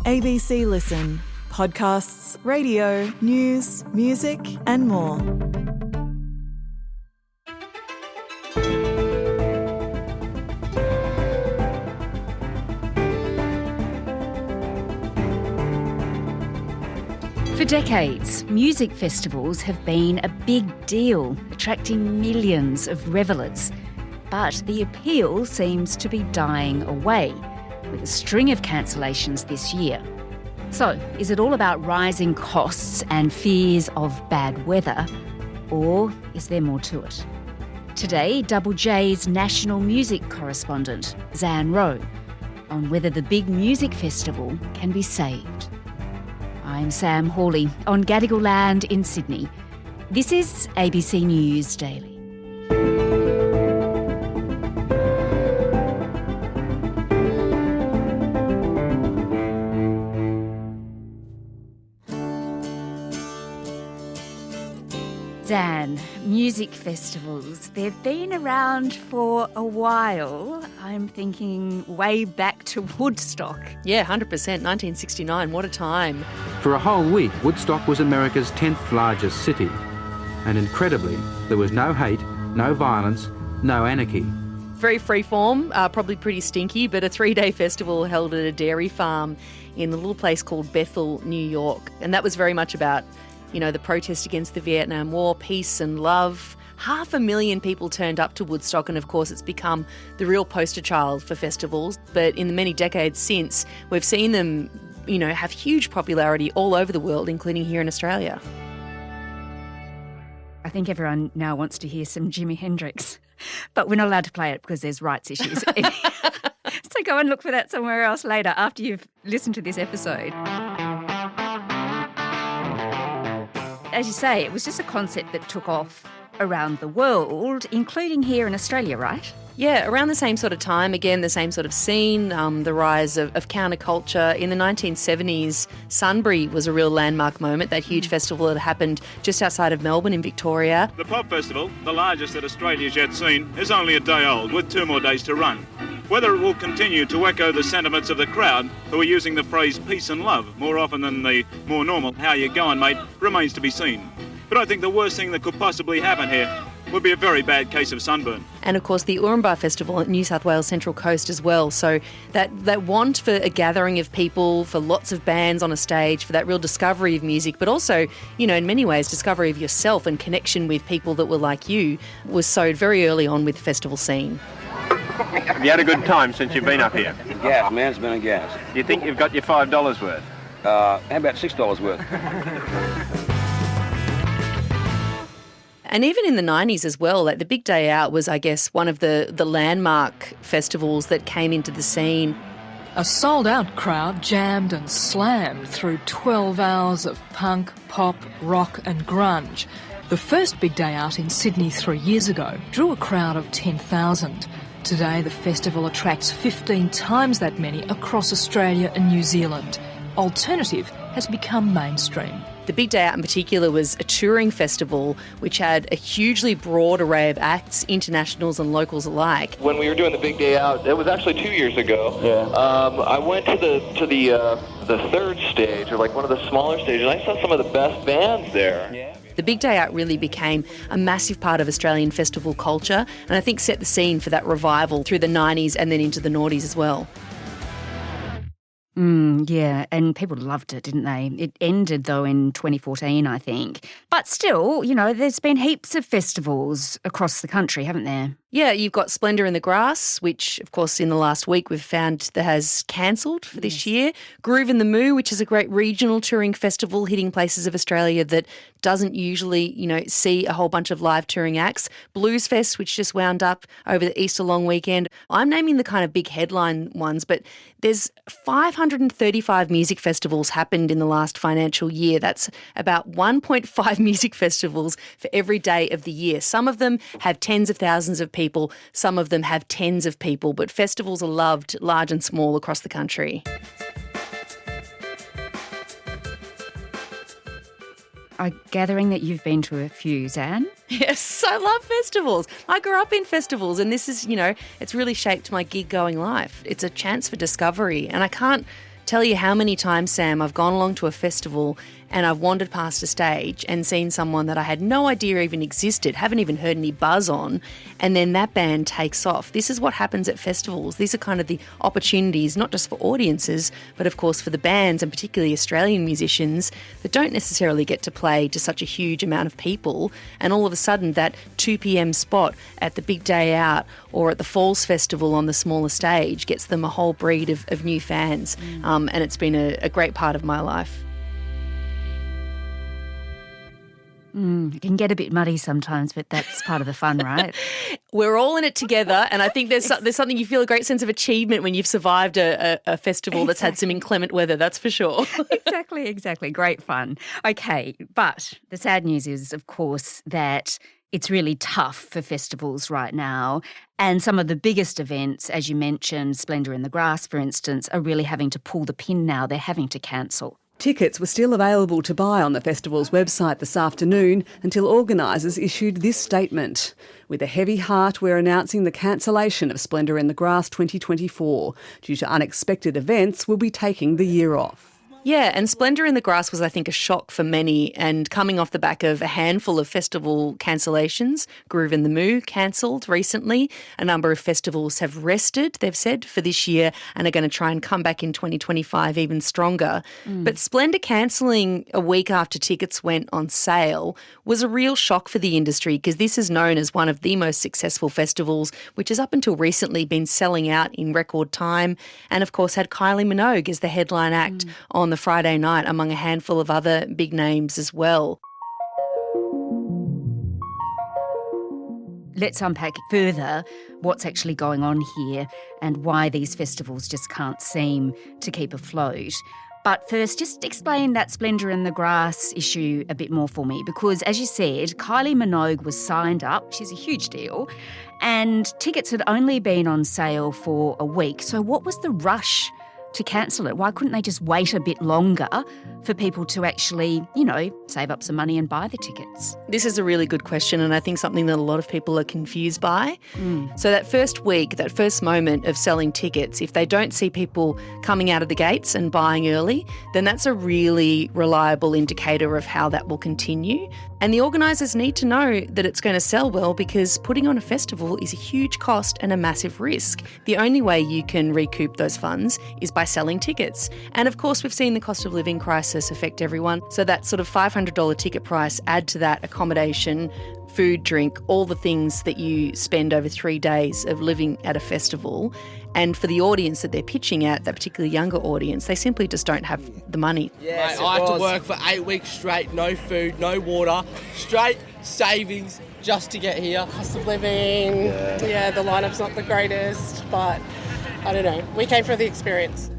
ABC Listen. Podcasts, radio, news, music and more. For decades, music festivals have been a big deal, attracting millions of revellers. But the appeal seems to be dying away, with a string of cancellations this year. So, is it all about rising costs and fears of bad weather, or is there more to it? Today, Double J's national music correspondent, Zan Rowe, on whether the big music festival can be saved. I'm Sam Hawley on Gadigal Land in Sydney. This is ABC News Daily. Zan, music festivals, they've been around for a while. I'm thinking way back to Woodstock. Yeah, 100%, 1969, what a time. For a whole week, Woodstock was America's 10th largest city. And incredibly, there was no hate, no violence, no anarchy. Very freeform, probably pretty stinky, but a 3-day festival held at a dairy farm in a little place called Bethel, New York. And that was very much about, the protest against the Vietnam War, peace and love. 500,000 people turned up to Woodstock, and of course it's become the real poster child for festivals. But in the many decades since, we've seen them, have huge popularity all over the world, including here in Australia. I think everyone now wants to hear some Jimi Hendrix, but we're not allowed to play it because there's rights issues. So go and look for that somewhere else later after you've listened to this episode. As you say, it was just a concept that took off around the world, including here in Australia, right? Yeah, around the same sort of time, again, the same sort of scene, the rise of counterculture. In the 1970s, Sunburn was a real landmark moment, that huge festival that happened just outside of Melbourne in Victoria. The pop festival, the largest that Australia's yet seen, is only a day old, with 2 more days to run. Whether it will continue to echo the sentiments of the crowd, who are using the phrase peace and love more often than the more normal how you going, mate, remains to be seen. But I think the worst thing that could possibly happen here would be a very bad case of sunburn. And of course the Urimbah Festival at New South Wales Central Coast as well. So that want for a gathering of people, for lots of bands on a stage, for that real discovery of music, but also, in many ways, discovery of yourself and connection with people that were like you, was sowed very early on with the festival scene. Have you had a good time since you've been up here? Gas, man, it's been a gas. Do you think you've got your $5 worth? How about $6 worth? And even in the 90s as well, like the Big Day Out was, I guess, one of the landmark festivals that came into the scene. A sold-out crowd jammed and slammed through 12 hours of punk, pop, rock and grunge. The first Big Day Out in Sydney 3 years ago drew a crowd of 10,000. Today, the festival attracts 15 times that many across Australia and New Zealand. Alternative has become mainstream. The Big Day Out in particular was a touring festival which had a hugely broad array of acts, internationals and locals alike. When we were doing the Big Day Out, it was actually 2 years ago. Yeah. I went to the third stage, or like one of the smaller stages, and I saw some of the best bands there. Yeah. The Big Day Out really became a massive part of Australian festival culture, and I think set the scene for that revival through the 90s and then into the noughties as well. Yeah, and people loved it, didn't they? It ended, though, in 2014, I think. But still, there's been heaps of festivals across the country, haven't there? Yeah, you've got Splendor in the Grass, which, of course, in the last week we've found that has cancelled for this year. Groove in the Moo, which is a great regional touring festival hitting places of Australia that doesn't usually, see a whole bunch of live touring acts. Blues Fest, which just wound up over the Easter long weekend. I'm naming the kind of big headline ones, but there's 535 music festivals happened in the last financial year. That's about 1.5 music festivals for every day of the year. Some of them have tens of thousands of people, some of them have tens of people, but festivals are loved, large and small, across the country. I'm gathering that you've been to a few, Zan. Yes, I love festivals. I grew up in festivals, and this is, it's really shaped my gig-going life. It's a chance for discovery, and I can't tell you how many times, Sam, I've gone along to a festival and I've wandered past a stage and seen someone that I had no idea even existed, haven't even heard any buzz on, and then that band takes off. This is what happens at festivals. These are kind of the opportunities, not just for audiences, but of course for the bands and particularly Australian musicians that don't necessarily get to play to such a huge amount of people. And all of a sudden that 2 p.m. spot at the big day out or at the Falls Festival on the smaller stage gets them a whole breed of new fans. And it's been a great part of my life. It can get a bit muddy sometimes, but that's part of the fun, right? We're all in it together, and I think there's something you feel a great sense of achievement when you've survived a festival that's had some inclement weather, that's for sure. Exactly. Great fun. Okay, but the sad news is, of course, that it's really tough for festivals right now, and some of the biggest events, as you mentioned, Splendor in the Grass, for instance, are really having to pull the pin now. They're having to cancel. Tickets were still available to buy on the festival's website this afternoon until organisers issued this statement. With a heavy heart, we're announcing the cancellation of Splendor in the Grass 2024. Due to unexpected events, we'll be taking the year off. Yeah, and Splendor in the Grass was, I think, a shock for many, and coming off the back of a handful of festival cancellations. Groove in the Moo cancelled recently. A number of festivals have rested, they've said, for this year and are going to try and come back in 2025 even stronger. But Splendor cancelling a week after tickets went on sale was a real shock for the industry, because this is known as one of the most successful festivals, which has up until recently been selling out in record time, and of course had Kylie Minogue as the headline act on the Friday night, among a handful of other big names as well. Let's unpack further what's actually going on here and why these festivals just can't seem to keep afloat. But first, just explain that Splendor in the Grass issue a bit more for me, because as you said, Kylie Minogue was signed up. She's a huge deal. And tickets had only been on sale for a week. So what was the rush to cancel it? Why couldn't they just wait a bit longer for people to actually, save up some money and buy the tickets? This is a really good question, and I think something that a lot of people are confused by. So that first week, that first moment of selling tickets, if they don't see people coming out of the gates and buying early, then that's a really reliable indicator of how that will continue. And the organisers need to know that it's going to sell well, because putting on a festival is a huge cost and a massive risk. The only way you can recoup those funds is by selling tickets. And of course, we've seen the cost of living crisis affect everyone. So that sort of $500 ticket price, add to that accommodation, food, drink, all the things that you spend over 3 days of living at a festival. And for the audience that they're pitching at, that particularly younger audience, they simply just don't have the money. Yes, I had to work for 8 weeks straight, no food, no water, straight savings just to get here. Cost of living, yeah, the lineup's not the greatest, but I don't know. We came for the experience.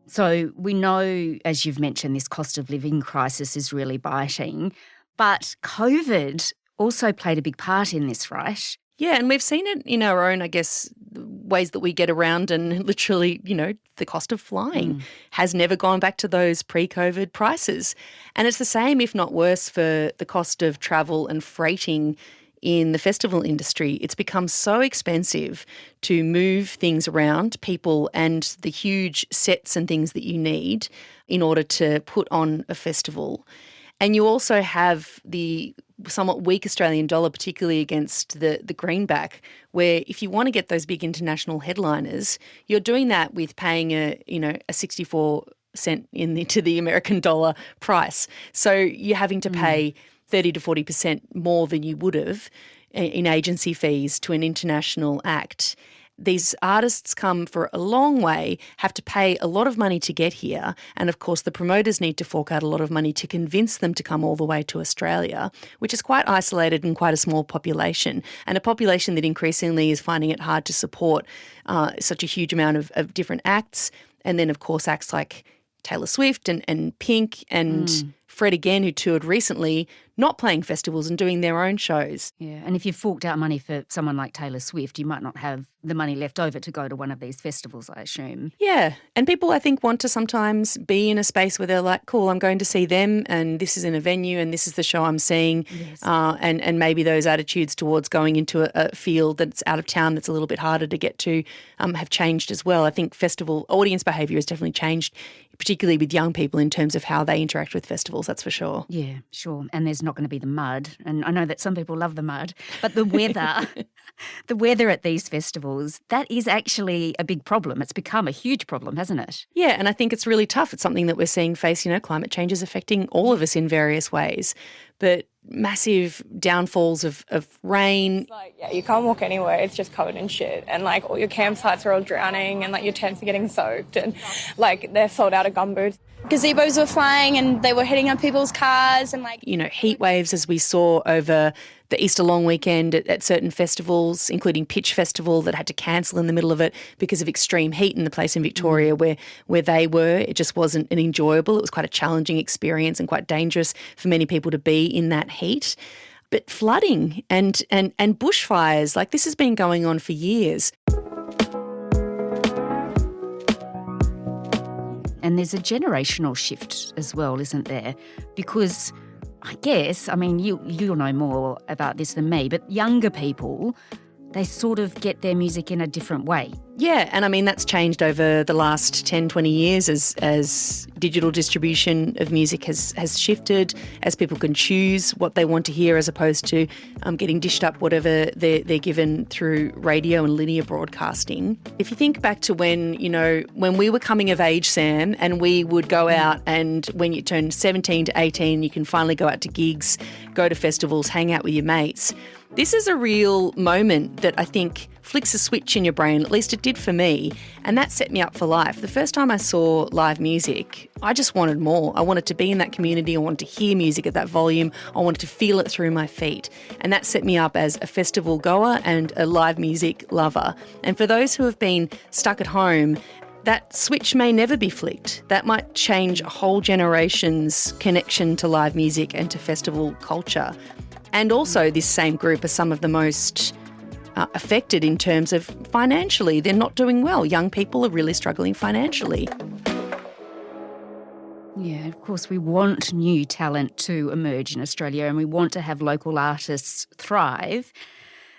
So we know, as you've mentioned, this cost of living crisis is really biting, but COVID also played a big part in this, right? Yeah, and we've seen it in our own, I guess, ways that we get around, and literally, the cost of flying has never gone back to those pre-COVID prices. And it's the same, if not worse, for the cost of travel and freighting in the festival industry. It's become so expensive to move things around, people and the huge sets and things that you need in order to put on a festival. And you also have the somewhat weak Australian dollar, particularly against the greenback, where if you want to get those big international headliners, you're doing that with paying a 64 cent to the American dollar price. So you're having to pay 30 to 40% more than you would have in agency fees to an international act. These artists come for a long way, have to pay a lot of money to get here, and of course the promoters need to fork out a lot of money to convince them to come all the way to Australia, which is quite isolated and quite a small population, and a population that increasingly is finding it hard to support such a huge amount of different acts. And then of course acts like Taylor Swift and Pink and Fred again, who toured recently, not playing festivals and doing their own shows. Yeah, and if you've forked out money for someone like Taylor Swift, you might not have the money left over to go to one of these festivals, I assume. Yeah, and people I think want to sometimes be in a space where they're like, cool, I'm going to see them and this is in a venue and this is the show I'm seeing. Yes. And maybe those attitudes towards going into a field that's out of town that's a little bit harder to get to have changed as well. I think festival audience behaviour has definitely changed, particularly with young people in terms of how they interact with festivals, that's for sure. Yeah, sure. And there's not going to be the mud. And I know that some people love the mud, but the weather, the weather at these festivals, that is actually a big problem. It's become a huge problem, hasn't it? Yeah, and I think it's really tough. It's something that we're seeing face, climate change is affecting all of us in various ways. But massive downfalls of rain. You can't walk anywhere. It's just covered in shit. And, all your campsites are all drowning and, your tents are getting soaked and, they're sold out of gumboots. Gazebos were flying and they were hitting on people's cars and, heat waves as we saw over the Easter long weekend at certain festivals, including Pitch Festival, that had to cancel in the middle of it because of extreme heat in the place in Victoria where they were. It just wasn't an enjoyable. It was quite a challenging experience and quite dangerous for many people to be in that heat. But flooding and bushfires, this has been going on for years. And there's a generational shift as well, isn't there? Because I guess, you'll know more about this than me, but younger people, they sort of get their music in a different way. Yeah, and that's changed over the last 10, 20 years as digital distribution of music has shifted, as people can choose what they want to hear as opposed to getting dished up whatever they're given through radio and linear broadcasting. If you think back to when we were coming of age, Sam, and we would go out, and when you turn 17 to 18, you can finally go out to gigs, go to festivals, hang out with your mates. This is a real moment that I think flicks a switch in your brain, at least it did for me, and that set me up for life. The first time I saw live music, I just wanted more. I wanted to be in that community. I wanted to hear music at that volume. I wanted to feel it through my feet. And that set me up as a festival goer and a live music lover. And for those who have been stuck at home, that switch may never be flicked. That might change a whole generation's connection to live music and to festival culture. And also this same group are some of the most affected in terms of financially. They're not doing well. Young people are really struggling financially. Yeah, of course, we want new talent to emerge in Australia and we want to have local artists thrive.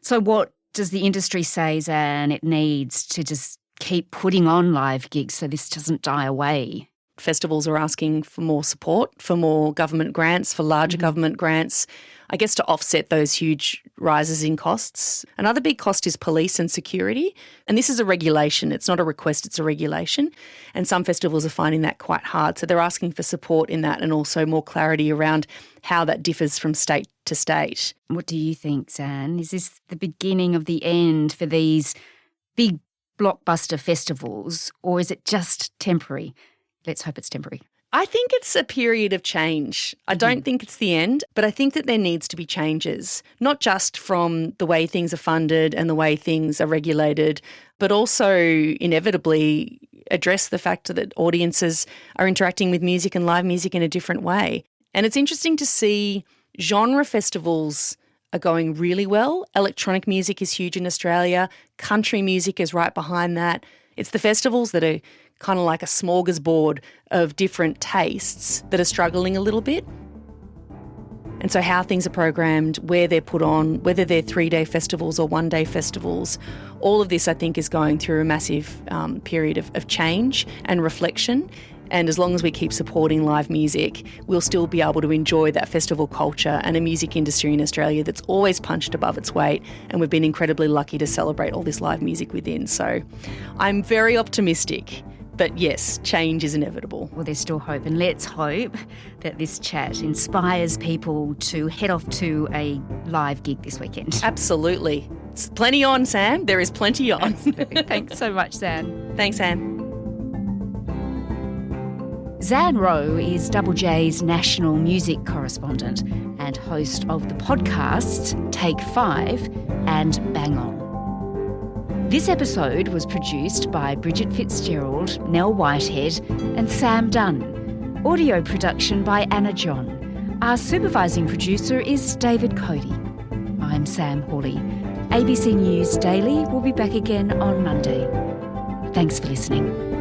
So what does the industry say, Zan, it needs to just keep putting on live gigs so this doesn't die away? Festivals are asking for more support, for more government grants, for larger government grants, I guess to offset those huge rises in costs. Another big cost is police and security. And this is a regulation. It's not a request, it's a regulation. And some festivals are finding that quite hard. So they're asking for support in that and also more clarity around how that differs from state to state. What do you think, Zan? Is this the beginning of the end for these big blockbuster festivals, or is it just temporary? Let's hope it's temporary. I think it's a period of change. I don't think it's the end, but I think that there needs to be changes, not just from the way things are funded and the way things are regulated, but also inevitably address the fact that audiences are interacting with music and live music in a different way. And it's interesting to see genre festivals are going really well. Electronic music is huge in Australia. Country music is right behind that. It's the festivals that are kind of like a smorgasbord of different tastes that are struggling a little bit. And so how things are programmed, where they're put on, whether they're 3-day festivals or 1-day festivals, all of this I think is going through a massive period of change and reflection. And as long as we keep supporting live music, we'll still be able to enjoy that festival culture and a music industry in Australia that's always punched above its weight. And we've been incredibly lucky to celebrate all this live music within. So I'm very optimistic. But yes, change is inevitable. Well, there's still hope. And let's hope that this chat inspires people to head off to a live gig this weekend. Absolutely. It's plenty on, Sam. There is plenty on. Thanks so much, Zan. Thanks, Sam. Zan Rowe is Double J's national music correspondent and host of the podcasts Take 5 and Bang On. This episode was produced by Bridget Fitzgerald, Nell Whitehead and Sam Dunn. Audio production by Anna John. Our supervising producer is David Cody. I'm Sam Hawley. ABC News Daily will be back again on Monday. Thanks for listening.